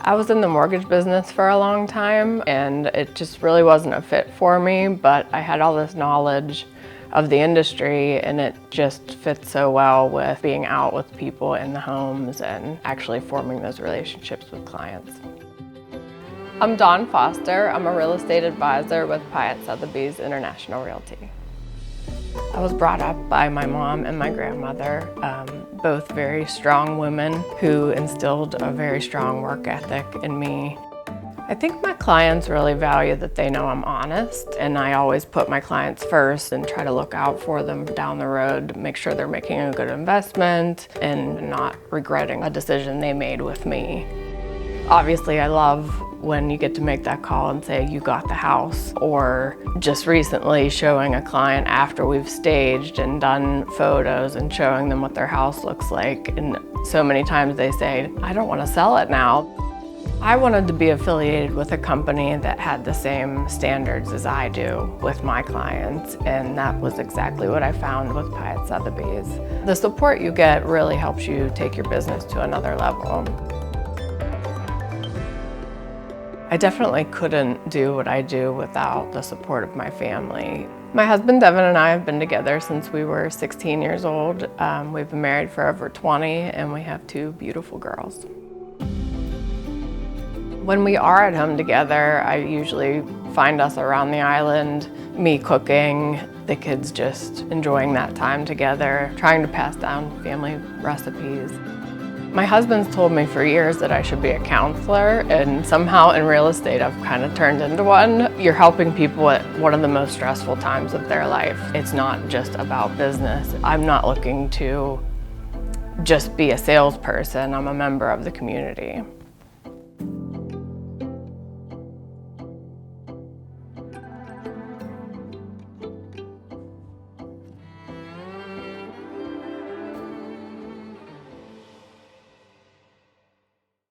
I was in the mortgage business for a long time and it just really wasn't a fit for me, but I had all this knowledge of the industry and it just fits so well with being out with people in the homes and actually forming those relationships with clients. I'm Dawn Foster. I'm a real estate advisor with Piatt Sotheby's International Realty. I was brought up by my mom and my grandmother, both very strong women who instilled a very strong work ethic in me. I think my clients really value that they know I'm honest, and I always put my clients first and try to look out for them down the road, make sure they're making a good investment and not regretting a decision they made with me. Obviously, I love when you get to make that call and say you got the house, or just recently showing a client after we've staged and done photos and showing them what their house looks like, and so many times they say, I don't want to sell it now. I wanted to be affiliated with a company that had the same standards as I do with my clients, and that was exactly what I found with Piatt Sotheby's. The support you get really helps you take your business to another level. I definitely couldn't do what I do without the support of my family. My husband Devin and I have been together since we were 16 years old. We've been married for over 20 and we have 2 beautiful girls. When we are at home together, I usually find us around the island, me cooking, the kids just enjoying that time together, trying to pass down family recipes. My husband's told me for years that I should be a counselor, and somehow in real estate I've kind of turned into one. You're helping people at one of the most stressful times of their life. It's not just about business. I'm not looking to just be a salesperson. I'm a member of the community.